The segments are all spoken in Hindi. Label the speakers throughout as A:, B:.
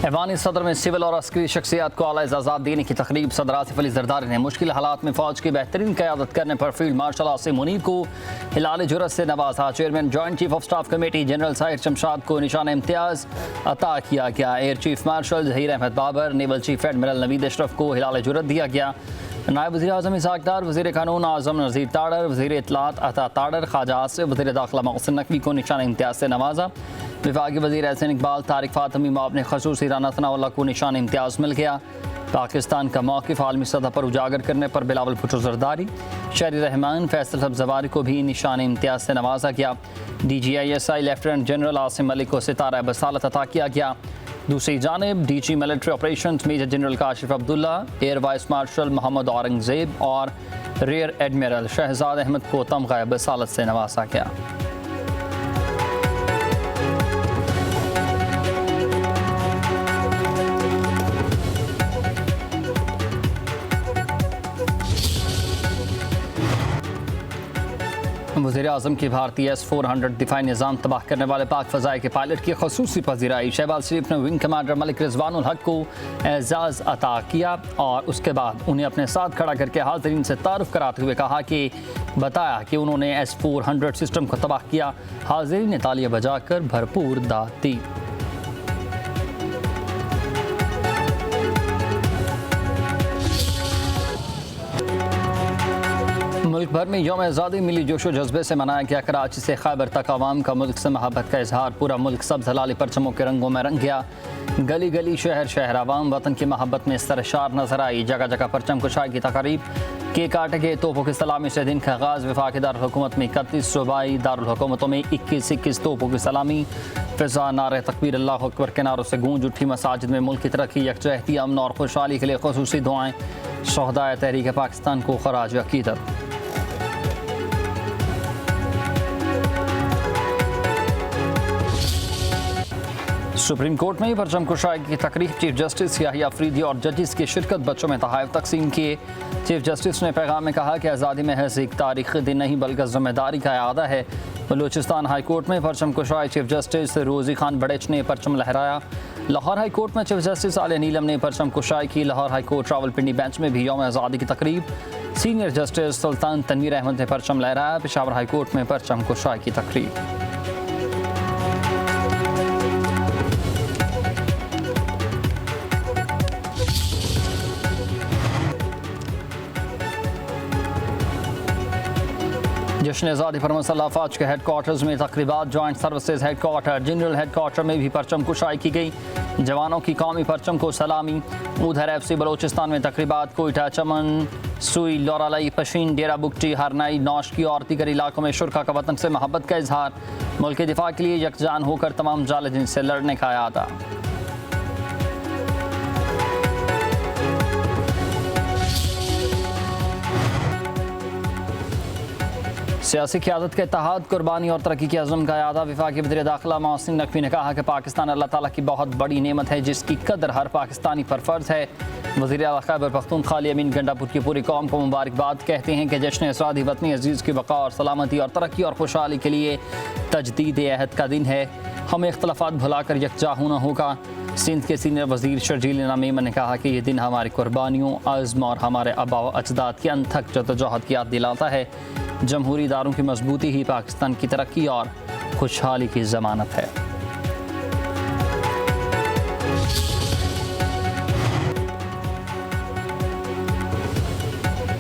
A: ऐवान सदर में सिविल और अस्करी शख्सियात को आला इजाज़त देने की तकरीब सदर आसिफ अली जरदारी ने मुश्किल हालात में फ़ौज की बेहतरीन क़यादत करने पर फील्ड मार्शल आसिम मुनीर को हिलाल जुरत से नवाजा। Chairman joint chief of staff committee general Sahir Shamshad को निशान इम्तियाज़ अता किया गया। Air chief marshal Zaheer Ahmed Babar, naval chief admiral Naveed Ashraf को हिलाल जुरत दिया गया। नायब वज़ीर आज़म इसाक डार, वज़ीर कानून आज़म नज़ीर ताड़र, वज़ीर इत्तलात अता ताड़र, ख्वाजा आसिफ, वज़ीर दाखिला मोहसिन नकवी को निशान इम्तियाज़ से नवाजा। विफाकी वज़ीर एहसन इकबाल, तारिक फ़ातिमी, मामले ख़ुसूसी राना सनाउल्लाह को निशान इम्तियाज़ मिल गया। पाकिस्तान का मौक़िफ़ आलमी सतह पर उजागर करने पर बिलावल भुट्टो ज़रदारी, शहरी रहमान, फैसल सब्ज़वारी को भी निशान इम्तियाज़ से नवाजा गया। DGISI lieutenant general Asim Malik को सितारा बसालत अता किया गया। दूसरी जानिब DG military operations major general Kashif Abdullah, air vice marshal Mohammad Aurangzeb और रेयर एडमिरल शहजाद अहमद को तमग़ा बसालत से नवाजा गया। वज़ीर आज़म की भारतीय S-400 दिफाई निज़ाम तबाह करने वाले पाक फ़ज़ाई के पायलट की खसूसी पज़ीराई। शहबाज शरीफ ने विंग कमांडर मलिक रिजवानुल हक को एजाज़ अता किया और उसके बाद उन्हें अपने साथ खड़ा करके हाज़रीन से तारुफ़ कराते हुए कहा कि बताया कि उन्होंने S-400 सिस्टम को तबाह किया। हाज़रीन ने तालियां बजाकर भरपूर दाद दी। मुल्क भर में यौम आज़ादी मिली जोशो जज्बे से मनाया गया। कराची से खैबर तक आवाम का मुल्क से मोहब्बत का इजहार। पूरा मुल्क सब्ज़ हलाली परचमों के रंगों में रंग गया। गली गली शहर शहर आवाम वतन की मोहब्बत में सरशार नजर आई। जगह जगह परचम कुशाई की तकरीब, केक काटे गए, तोपों की सलामी से दिन का आगाज़। वफाकी दारुल हुकूमत में 31, सूबाई दारुल हुकूमतों में 21 तोपों की सलामी। फ़िज़ा नारे तकबीर अल्लाहु अकबर के नारों से गूंज उठी। मसाजिद में मुल्क की तरक्की, यकजहती, अमन और खुशहाली के लिए ख़ुसूसी दुआएँ। शहदाए तहरीक पाकिस्तान को खराज अक़ीदत। सुप्रीम कोर्ट में परचम कुशाई की तकरीब, चीफ जस्टिस याहिया अफरीदी और जजेस की शिरकत, बच्चों में तोहफ़े तकसीम किए। चीफ जस्टिस ने पैगाम में कहा कि आज़ादी महज एक तारीख़ी दिन नहीं बल्कि ज़िम्मेदारी का अदा है। बलूचिस्तान हाई कोर्ट में परचम कुशाई, चीफ जस्टिस रोज़ी खान बड़ेच ने परचम लहराया। लाहौर हाई कोर्ट में चीफ जस्टिस आलिया नीलम ने परचम कुशाई की। Lahore high court Rawalpindi bench में भी यौम आज़ादी की तकरीब, सीनियर जस्टिस सुल्तान तनवीर अहमद ने परचम लहराया। पेशावर हाई कोर्ट में परचम कुशाई की तकरीब। जश्न आज़ादी पर मुसल्लह अफ़वाज के हेड क्वार्टर्स में तकरीबात। Joint services head quarter, general head quarter में भी परचम कुशाई की गई। जवानों की कौमी परचम को सलामी। उधर FC बलोचिस्तान में तकरीबात, कोयटा, चमन, सुई, लोरालाई, पशीन, डेरा बुगटी, हरनाई, नौशकी और दीगर इलाकों में शुरा का वतन से मोहब्बत का इजहार। मुल्क के दिफा के लिए यकजान होकर तमाम जालिम से लड़ने का यादा। सियासी क़यादत के इत्तेहाद, कुर्बानी और तरक्की के अज़म का यादा। वफाकी वज़ीर दाखिला मोहसिन नकवी ने कहा कि पाकिस्तान अल्लाह ताला की बहुत बड़ी नेमत है जिसकी कदर हर पाकिस्तानी पर फ़र्ज़ है। वज़ीर आला खैबर पख्तूनख्वा अमीन गंडापुर की पूरी कौम को मुबारकबाद कहते हैं कि जश्न आज़ादी वतनी अजीज़ की बक़ा और सलामती और तरक्की और खुशहाली के लिए तजदीद अहद का दिन है। हमें इख्तलाफात भुलाकर यकजा होना होगा। सिंध के सीनियर वज़ीर शर्जील नमीम ने कहा कि ये दिन हमारी कुर्बानियों, आज़म और हमारे आबा व अजदाद की अनथक जद्दोजहद की याद दिलाता है। जमहूरी इदारों की मजबूती ही पाकिस्तान की तरक्की और खुशहाली की ज़मानत है।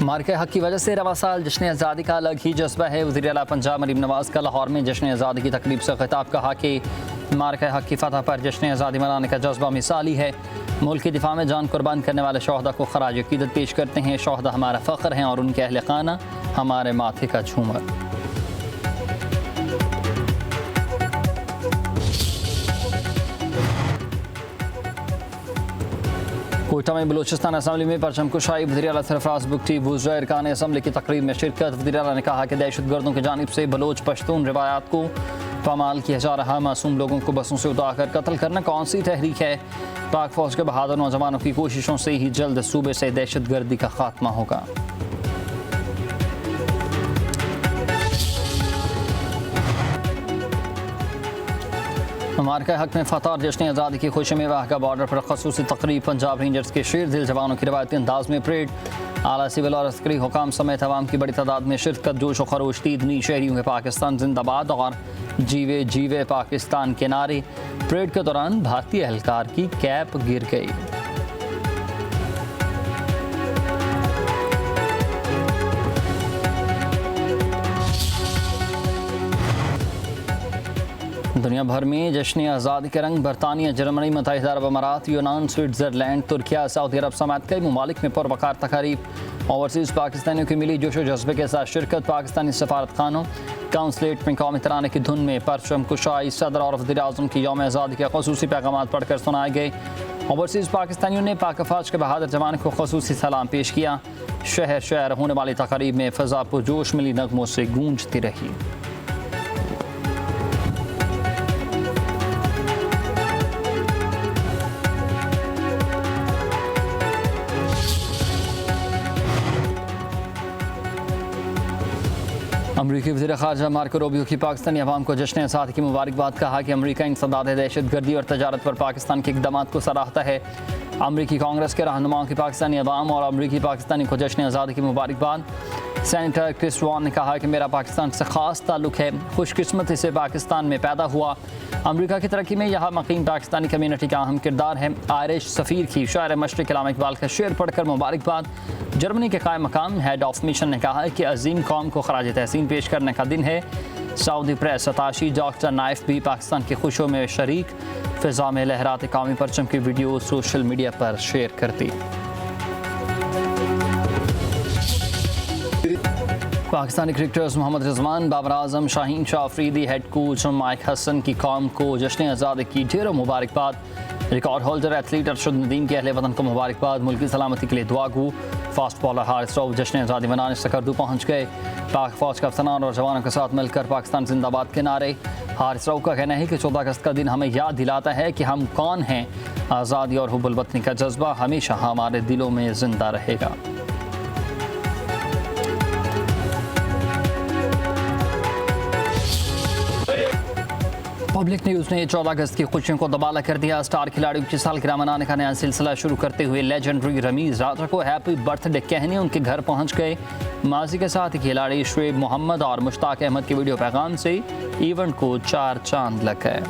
A: मार्के हक की वजह से रवा साल जश्न आज़ादी का अलग ही जज्बा है। वज़ीर आला पंजाब मरीम नवाज़ का लाहौर में जश्न आज़ादी की तकरीब से खिताब, कहा कि मार्के हक की फतह पर जश्न आज़ादी मनाने का जज्बा मिसाली है। मुल्क की दिफा में जान कुर्बान करने वाले शहदा को खराज अक़ीदत पेश करते हैं। शहदा हमारा फ़ख्र हैं और उनके अहल खाना हमारे माथे का झूमर। कोयटा में बलूचिस्तान असम्बली में परचम कुशाई, वज़ीर आला सरफराज बुगटी, बुज़रा अरकान असम्बली की तकरीब में शिरकत। वज़ीर आला ने कहा कि दहशतगर्दों की जानिब से बलोच पश्तून रिवायात को पामाल किया जा रहा मासूम लोगों को बसों से उतारकर कत्ल करना कौन सी तहरीक है। पाक फ़ौज के बहादुर नौजवानों की कोशिशों से ही जल्द सूबे से दहशतगर्दी का खात्मा होगा। मार्का हक में फतह और जश्न आज़ादी की खुशी में वाहगा बॉर्डर पर खसूसी तकरीब पंजाब रेंजर्स के शेर दिल जवानों की रवायती अंदाज में परेड आला सिविल और अस्करी हुकाम समेत अवाम की बड़ी तादाद में शिरकत जोश व खरोश तीदनी शहरियों के पाकिस्तान जिंदाबाद और जीवे जीवे पाकिस्तान के नारे। परेड के दौरान भारतीय एहलकार की कैप गिर गई। दुनिया भर में जश्न आज़ादी के रंग बरतानिया, जर्मनी, मुत्तहिदा अरब अमारात, यूनान, स्विट्ज़रलैंड, तुर्किया, सऊदी अरब समेत कई ममालिक में पुरवकार तकारीब। ओवरसीज़ पाकिस्तानियों की मिली जोशो जज्बे के साथ शिरकत। पाकिस्तानी सफारत खानों काउंसलेट में कौमी तराने की धुन में परचम कुशाई। सदर और वज़ीर आज़म की यौम आज़ादी के ख़ुसूसी पैगाम पढ़कर सुनाए गए। ओवरसीज़ पाकिस्तानियों ने पाक फ़ौज के बहादुर जवान को ख़ुसूसी सलाम पेश किया। शहर शहर होने वाली तकारीब में फ़ज़ा पुरजोश मिली नगमों से गूंजती रही। अमरीकी वज़ीर ख़ारजा मार्को रूबियो की पाकिस्तानी अवाम को जश्न आज़ादी की मुबारकबाद। कहा कि अमरीका इंसदाद दहशतगर्दी और तजारत पर पाकिस्तान के इक़दाम को सराहता है। अमरीकी कांग्रेस के रहनुमाओं की पाकिस्तानी अवाम और अमरीकी पाकिस्तानी को जश्न आज़ादी की मुबारकबाद। सेनेटर क्रिस वॉन ने कहा कि मेरा पाकिस्तान से ख़ास ताल्लुक़ है, खुशकिस्मती से पाकिस्तान में पैदा हुआ। अमरीका की तरक्की में यहाँ मकीम पाकिस्तानी कम्यूनिटी का अहम किरदार है। आयरिश सफ़ीर की शायर मशरिक़ अल्लामा इकबाल का शेर पढ़कर मुबारकबाद। जर्मनी के कायम मकाम हेड ऑफ मिशन ने कहा है कि अजीम कौम को खराज तहसीन पेश करने का दिन है। सऊदी प्रेस सताशी डॉक्टर नाइफ भी पाकिस्तान की खुशियों में शरीक। फ़िज़ा में लहराते कौमी परचम की वीडियो सोशल मीडिया पर शेयर करती। Pakistani cricketers Mohammad Rizwan, Babar Azam, Shaheen Shah Afridi, head coach Mike Hesson की कौम को जश्न आज़ादी की ढेरों मुबारकबाद। Record holder athlete Arshad Nadeem के अहले वतन को मुबारकबाद। मुल्क की सलामती के लिए दुआ गो। फास्ट बॉलर हारिस रऊफ जश्न आज़ादी मनाने सकरदू पहुँच गए। पाक फ़ौज के अफसरान और जवानों के साथ मिलकर पाकिस्तान जिंदाबाद के नारे। हारिस रऊफ का कहना है कि 14 अगस्त का दिन हमें याद दिलाता है कि हम कौन हैं। आज़ादी और हुब्बुल वतनी का जज्बा हमेशा हमारे दिलों में जिंदा रहेगा। पब्लिक न्यूज़ ने 14 अगस्त की खुशियों को दबाला कर दिया। स्टार खिलाड़ियों की सालगिरह मनाने का नया सिलसिला शुरू करते हुए लेजेंडरी रमीज़ राजा को हैप्पी बर्थडे कहने उनके घर पहुंच गए। माजी के साथ ही खिलाड़ी शुएब मोहम्मद और मुश्ताक अहमद के वीडियो पैगाम से इवेंट को 4 चांद लग गए।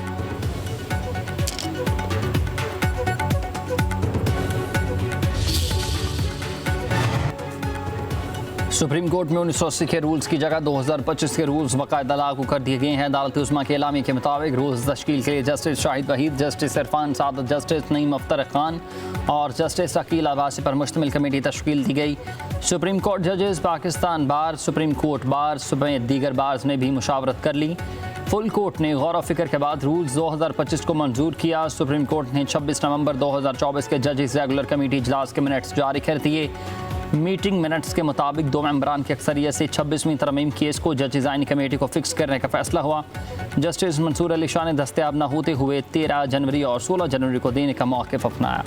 A: सुप्रीम कोर्ट में 1980 के रूल्स की जगह 2025 के रूल्स बाकायदा लागू कर दिए गए हैं। अदालत उस्मा के एलामी के मुताबिक रूल्स तश्कील के लिए जस्टिस शाहिद वहीद, जस्टिस इरफान सादत, जस्टिस नईम अख्तर खान और जस्टिस अकील अब्बासी पर मुश्तमिल कमेटी तश्कील दी गई। सुप्रीम कोर्ट जजेस, पाकिस्तान बार, सुप्रीम कोर्ट बार समेत दीगर बार्स ने भी मुशावरत कर ली। फुल कोर्ट ने गौर व फिक्र के बाद रूल्स 2025 को मंजूर किया। सुप्रीम कोर्ट ने 26 नवंबर 2024 के जजेस रेगुलर कमेटी इजलास के मिनट्स जारी कर दिए। मीटिंग मिनट्स के मुताबिक 2 मेंबरान की अक्सरियत से 26वीं तरमीम केस को जज डिज़ाइन कमेटी को फिक्स करने का फैसला हुआ। जस्टिस मंसूर अली शाह ने दस्तयाब न होते हुए 13 जनवरी और 16 जनवरी को देने का मौक़िफ़ अपनाया।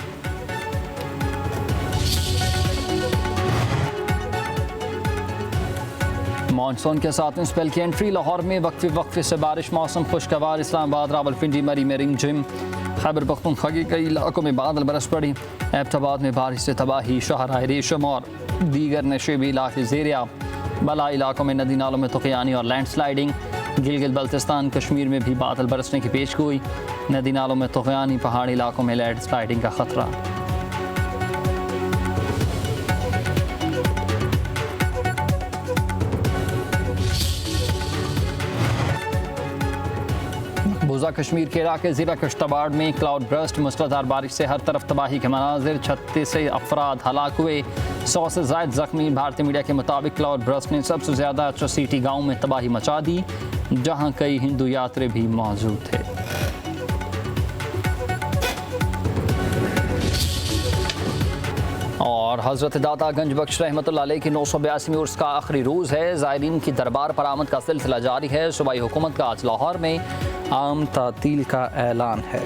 A: मानसून के साथ स्पेल की एंट्री। लाहौर में वक्फे से बारिश, मौसम खुशगवार। इस्लामाबाद, रावलपिंडी, मरी में रिमझिम। खैबर पख्तूनख्वा के कई इलाकों में बादल बरस पड़ी। एबटाबाद में बारिश से तबाही। शाहराह रेशम और दीगर नशेबी इलाके ज़ेरिया। बला इलाकों में नदी नालों में तुग़यानी और लैंडस्लाइडिंग। गिलगित बल्तिस्तान, कश्मीर में भी बादल बरसने की पेशगोई। नदी नालों में तुग़यानी, पहाड़ी इलाकों में लैंडस्लाइडिंग का खतरा। मकबूजा कश्मीर के इलाके ज़िला कश्तवाड़ में क्लाउड बर्स्ट, मूसलाधार बारिश से हर तरफ तबाही के मनाजिर। 36 अफराद हलाक हुए, 100 से ज़ायद ज़ख्मी। भारतीय मीडिया के मुताबिक क्लाउड बर्स्ट ने सबसे ज़्यादा चसीटी गाँव में तबाही मचा दी, जहाँ कई हिंदू यात्री भी मौजूद थे। और हज़रत दाता गंज बख्श रहमतुल्लाह अलैह की 982वीं उर्स का आखिरी रोज़ है। ज़ायरीन की दरबार पर आमद का सिलसिला जारी है। सूबाई हुकूमत का आज लाहौर में आम तातील का ऐलान है।